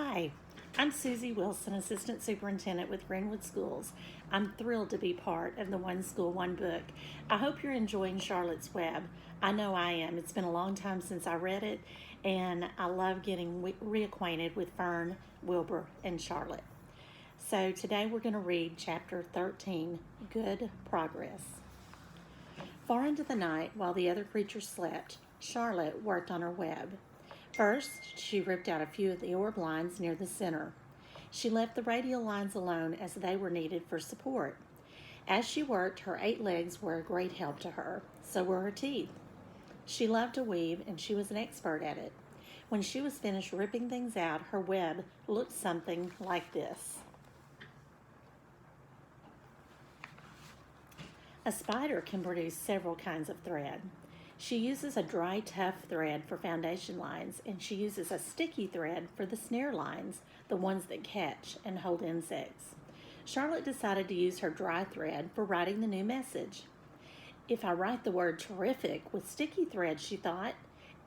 Hi, I'm Suzy Wilson, Assistant Superintendent with Greenwood Schools. I'm thrilled to be part of the One School, One Book. I hope you're enjoying Charlotte's Web. I know I am. It's been a long time since I read it, and I love getting reacquainted with Fern, Wilbur, and Charlotte. So today we're going to read Chapter 13, Good Progress. Far into the night, while the other creatures slept, Charlotte worked on her web. First, she ripped out a few of the orb lines near the center. She left the radial lines alone as they were needed for support. As she worked, her 8 legs were a great help to her. So were her teeth. She loved to weave, and she was an expert at it. When she was finished ripping things out, her web looked something like this. A spider can produce several kinds of thread. She uses a dry, tough thread for foundation lines, and she uses a sticky thread for the snare lines, the ones that catch and hold insects. Charlotte decided to use her dry thread for writing the new message. If I write the word terrific with sticky thread, she thought,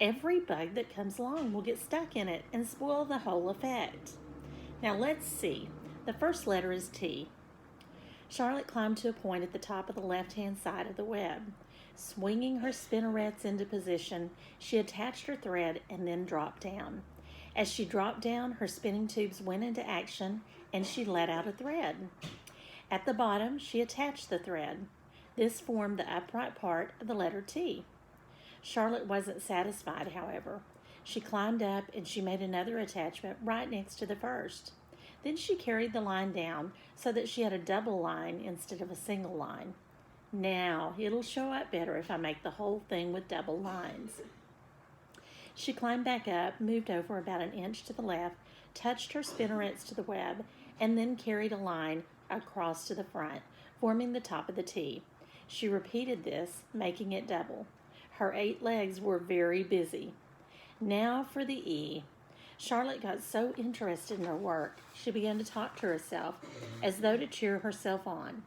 every bug that comes along will get stuck in it and spoil the whole effect. Now let's see. The first letter is T. Charlotte climbed to a point at the top of the left-hand side of the web. Swinging her spinnerets into position, she attached her thread and then dropped down. As she dropped down, her spinning tubes went into action and she let out a thread. At the bottom, she attached the thread. This formed the upright part of the letter T. Charlotte wasn't satisfied, however. She climbed up and she made another attachment right next to the first. Then she carried the line down so that she had a double line instead of a single line. Now, it'll show up better if I make the whole thing with double lines. She climbed back up, moved over about an inch to the left, touched her spinnerets to the web, and then carried a line across to the front, forming the top of the T. She repeated this, making it double. Her 8 legs were very busy. Now for the E. Charlotte got so interested in her work, she began to talk to herself as though to cheer herself on.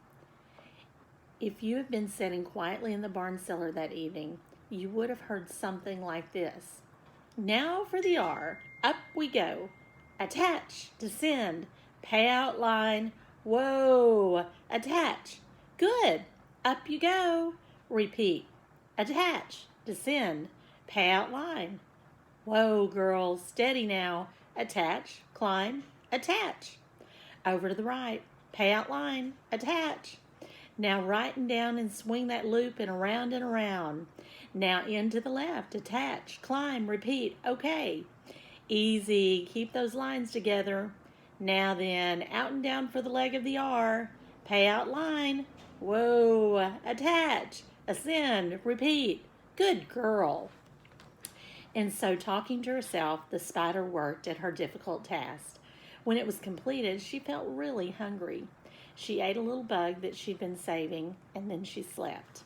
If you had been sitting quietly in the barn cellar that evening, you would have heard something like this. Now for the R. Up we go. Attach, descend, pay out line. Whoa, attach. Good. Up you go. Repeat. Attach, descend, pay out line. Whoa, girls, steady now. Attach, climb, attach. Over to the right. Pay out line, attach. Now right and down and swing that loop and around and around. Now in to the left, attach, climb, repeat. Okay. Easy, keep those lines together. Now then, out and down for the leg of the R. Pay out line. Whoa, attach, ascend, repeat. Good girl. And so, talking to herself, the spider worked at her difficult task. When it was completed, she felt really hungry. She ate a little bug that she'd been saving, and then she slept.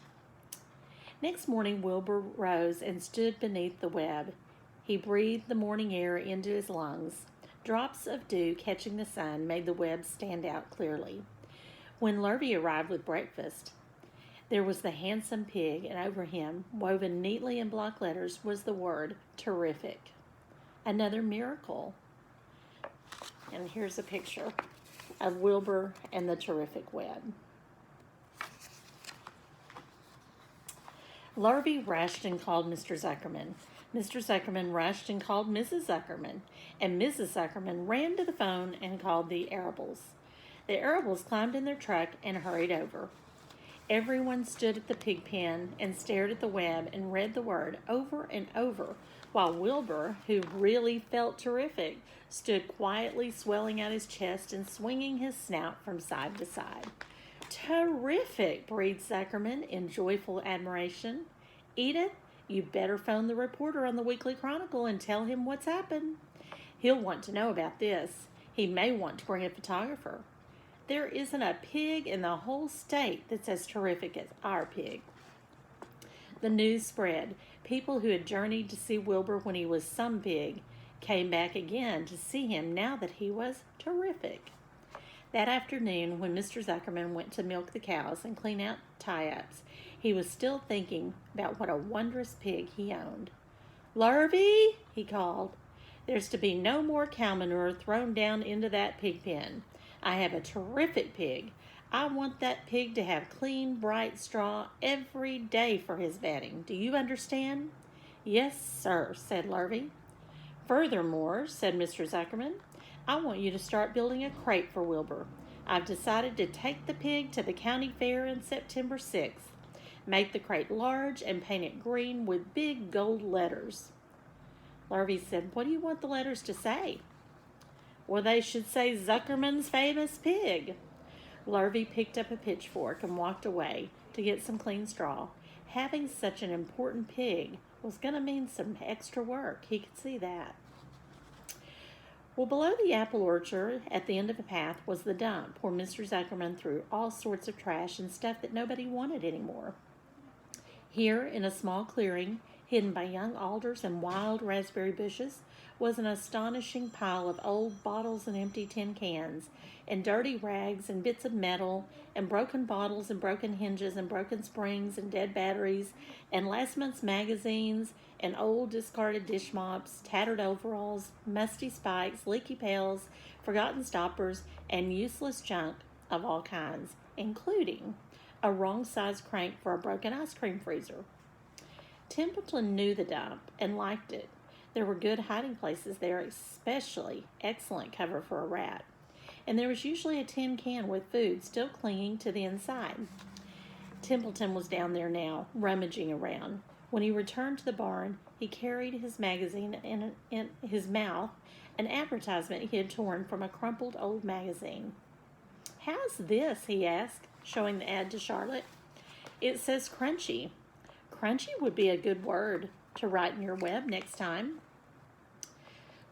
Next morning, Wilbur rose and stood beneath the web. He breathed the morning air into his lungs. Drops of dew catching the sun made the web stand out clearly. When Lurvy arrived with breakfast, there was the handsome pig, and over him, woven neatly in block letters, was the word terrific. Another miracle. And here's a picture of Wilbur and the terrific web. Lurvy rushed and called Mr. Zuckerman. Mr. Zuckerman rushed and called Mrs. Zuckerman, and Mrs. Zuckerman ran to the phone and called the Arables. The Arables climbed in their truck and hurried over. Everyone stood at the pig pen and stared at the web and read the word over and over, while Wilbur, who really felt terrific, stood quietly swelling out his chest and swinging his snout from side to side. Terrific, breathed Zuckerman in joyful admiration. Edith, you better phone the reporter on the Weekly Chronicle and tell him what's happened. He'll want to know about this. He may want to bring a photographer. There isn't a pig in the whole state that's as terrific as our pig. The news spread. People who had journeyed to see Wilbur when he was some pig came back again to see him now that he was terrific. That afternoon, when Mr. Zuckerman went to milk the cows and clean out tie-ups, he was still thinking about what a wondrous pig he owned. Lurvy, he called. There's to be no more cow manure thrown down into that pig pen. I have a terrific pig. I want that pig to have clean, bright straw every day for his bedding. Do you understand?" "Yes, sir," said Lurvy. "Furthermore," said Mr. Zuckerman, "I want you to start building a crate for Wilbur. I've decided to take the pig to the county fair on September 6th. Make the crate large and paint it green with big gold letters." Lurvy said, "What do you want the letters to say?" "Well, they should say Zuckerman's famous pig." Lurvy picked up a pitchfork and walked away to get some clean straw. Having such an important pig was going to mean some extra work. He could see that. Well, below the apple orchard, at the end of the path, was the dump, where Mr. Zuckerman threw all sorts of trash and stuff that nobody wanted anymore. Here, in a small clearing, hidden by young alders and wild raspberry bushes, was an astonishing pile of old bottles and empty tin cans, and dirty rags and bits of metal, and broken bottles and broken hinges and broken springs and dead batteries, and last month's magazines, and old discarded dish mops, tattered overalls, musty spikes, leaky pails, forgotten stoppers, and useless junk of all kinds, including a wrong-sized crank for a broken ice cream freezer. Templeton knew the dump and liked it. There were good hiding places there, especially excellent cover for a rat. And there was usually a tin can with food still clinging to the inside. Templeton was down there now, rummaging around. When he returned to the barn, he carried his magazine in his mouth, an advertisement he had torn from a crumpled old magazine. "How's this?" he asked, showing the ad to Charlotte. "It says crunchy." "Crunchy would be a good word to write in your web next time."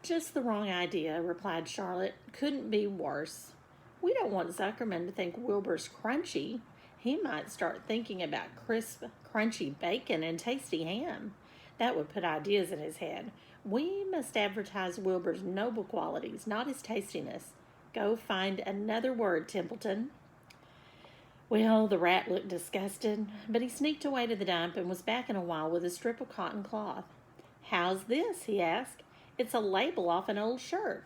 "Just the wrong idea," replied Charlotte. "Couldn't be worse. We don't want Zuckerman to think Wilbur's crunchy. He might start thinking about crisp, crunchy bacon and tasty ham. That would put ideas in his head. We must advertise Wilbur's noble qualities, not his tastiness. Go find another word, Templeton." Well, the rat looked disgusted, but he sneaked away to the dump and was back in a while with a strip of cotton cloth. "How's this?" he asked. "It's a label off an old shirt."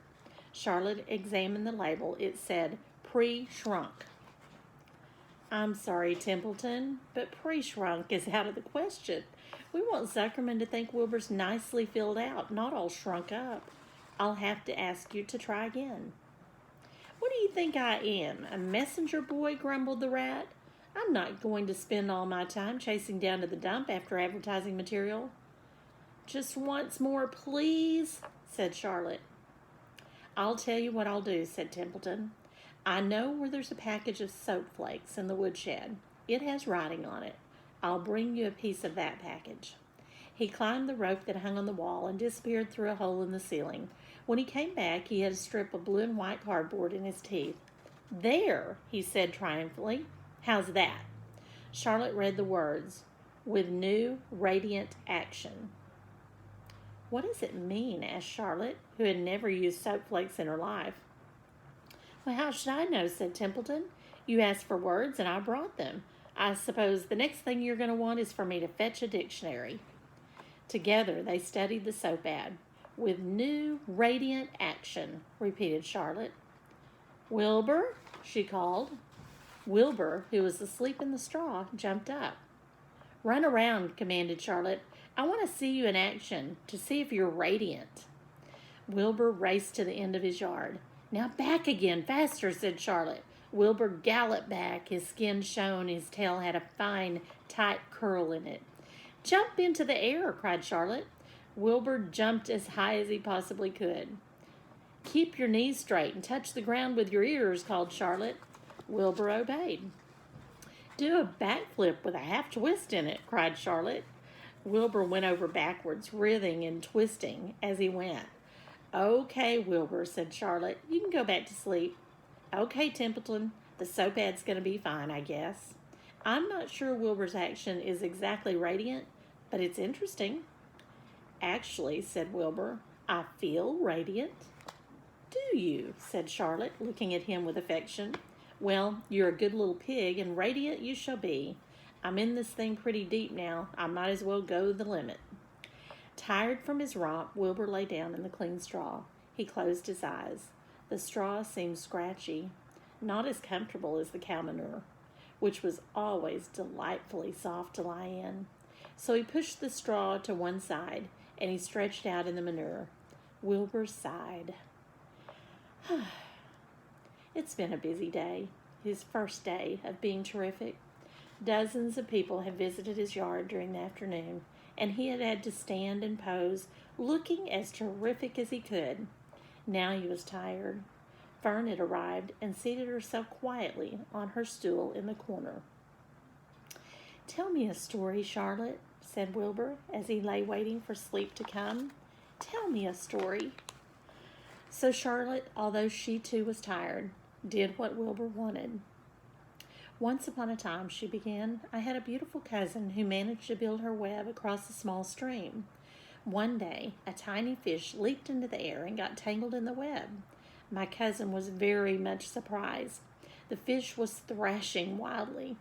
Charlotte examined the label. It said, "Pre-shrunk." "I'm sorry, Templeton, but pre-shrunk is out of the question. We want Zuckerman to think Wilbur's nicely filled out, not all shrunk up. I'll have to ask you to try again." "What do you think I am, a messenger boy?" grumbled the rat. "I'm not going to spend all my time chasing down to the dump after advertising material." "Just once more, please," said Charlotte. "I'll tell you what I'll do," said Templeton. "I know where there's a package of soap flakes in the woodshed. It has writing on it. I'll bring you a piece of that package." He climbed the rope that hung on the wall and disappeared through a hole in the ceiling. When he came back, he had a strip of blue and white cardboard in his teeth. "There," he said triumphantly. "How's that?" Charlotte read the words, "With new, radiant action." "What does it mean?" asked Charlotte, who had never used soap flakes in her life. "Well, how should I know?" said Templeton. "You asked for words, and I brought them. I suppose the next thing you're going to want is for me to fetch a dictionary." Together they studied the soap ad. "With new, radiant action," repeated Charlotte. "Wilbur," she called. Wilbur, who was asleep in the straw, jumped up. "Run around," commanded Charlotte. "I want to see you in action, to see if you're radiant." Wilbur raced to the end of his yard. "Now back again, faster," said Charlotte. Wilbur galloped back. His skin shone. His tail had a fine, tight curl in it. "Jump into the air," cried Charlotte. Wilbur jumped as high as he possibly could. "Keep your knees straight and touch the ground with your ears," called Charlotte. Wilbur obeyed. "Do a backflip with a half twist in it," cried Charlotte. Wilbur went over backwards, writhing and twisting as he went. "Okay, Wilbur," said Charlotte. "You can go back to sleep." "Okay, Templeton. The soap ad's going to be fine, I guess." "I'm not sure Wilbur's action is exactly radiant, but it's interesting." "Actually," said Wilbur, "I feel radiant." "Do you?" said Charlotte, looking at him with affection. "Well, you're a good little pig, and radiant you shall be. I'm in this thing pretty deep now. I might as well go the limit." Tired from his romp, Wilbur lay down in the clean straw. He closed his eyes. The straw seemed scratchy, not as comfortable as the cow manure, which was always delightfully soft to lie in. So he pushed the straw to one side, and he stretched out in the manure. Wilbur sighed. It's been a busy day, his first day of being terrific. Dozens of people had visited his yard during the afternoon, and he had had to stand and pose, looking as terrific as he could. Now he was tired. Fern had arrived and seated herself quietly on her stool in the corner. "Tell me a story, Charlotte," said Wilbur, as he lay waiting for sleep to come. "Tell me a story." So Charlotte, although she too was tired, did what Wilbur wanted. "Once upon a time," she began, "I had a beautiful cousin who managed to build her web across a small stream. One day, a tiny fish leaped into the air and got tangled in the web. My cousin was very much surprised. The fish was thrashing wildly.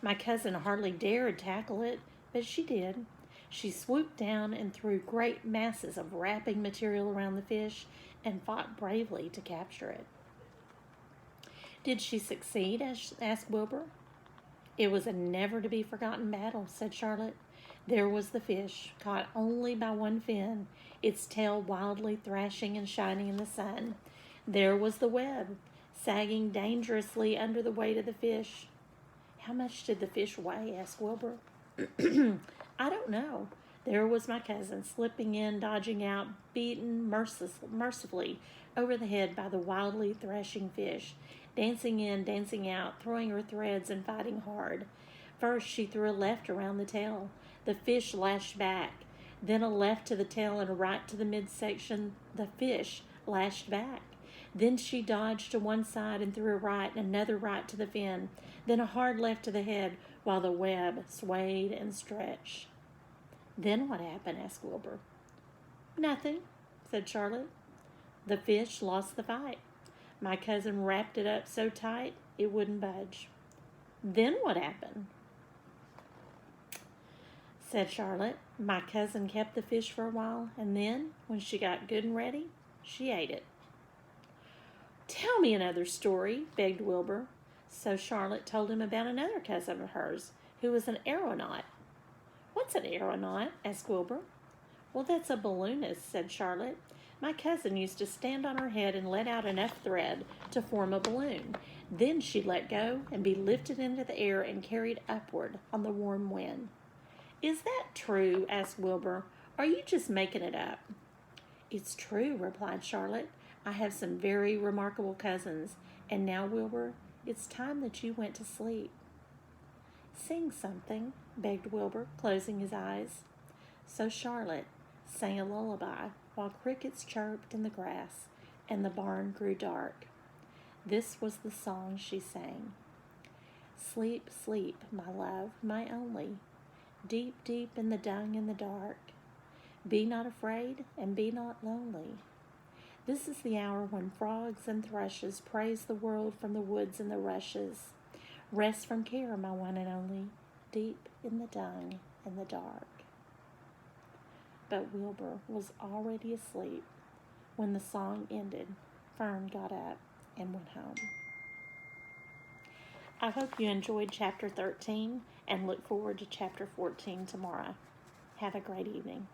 My cousin hardly dared tackle it, but she did. She swooped down and threw great masses of wrapping material around the fish and fought bravely to capture it." "Did she succeed?" asked Wilbur. "It was a never-to-be-forgotten battle," said Charlotte. "There was the fish, caught only by one fin, its tail wildly thrashing and shining in the sun. There was the web, sagging dangerously under the weight of the fish." "How much did the fish weigh?" asked Wilbur. "I don't know. There was my cousin, slipping in, dodging out, beaten mercifully over the head by the wildly thrashing fish, dancing in, dancing out, throwing her threads and fighting hard. First she threw a left around the tail. The fish lashed back. Then a left to the tail and a right to the midsection. The fish lashed back. Then she dodged to one side and threw a right and another right to the fin. Then a hard left to the head while the web swayed and stretched." "Then what happened?" asked Wilbur. "Nothing," said Charlotte. "The fish lost the fight. My cousin wrapped it up so tight it wouldn't budge." "Then what happened?" said Charlotte. "My cousin kept the fish for a while, and then, when she got good and ready, she ate it." "Tell me another story," begged Wilbur. So Charlotte told him about another cousin of hers, who was an aeronaut. "What's an aeronaut?" asked Wilbur. "Well, that's a balloonist," said Charlotte. "My cousin used to stand on her head and let out enough thread to form a balloon. Then she'd let go and be lifted into the air and carried upward on the warm wind." "Is that true?" asked Wilbur. "Are you just making it up?" "It's true," replied Charlotte. "I have some very remarkable cousins. And now, Wilbur, it's time that you went to sleep." "Sing something," begged Wilbur, closing his eyes. So Charlotte sang a lullaby while crickets chirped in the grass and the barn grew dark. This was the song she sang. "Sleep, sleep, my love, my only, deep, deep in the dung and the dark. Be not afraid and be not lonely. This is the hour when frogs and thrushes praise the world from the woods and the rushes. Rest from care, my one and only, deep in the dung and the dark." But Wilbur was already asleep. When the song ended, Fern got up and went home. I hope you enjoyed Chapter 13 and look forward to Chapter 14 tomorrow. Have a great evening.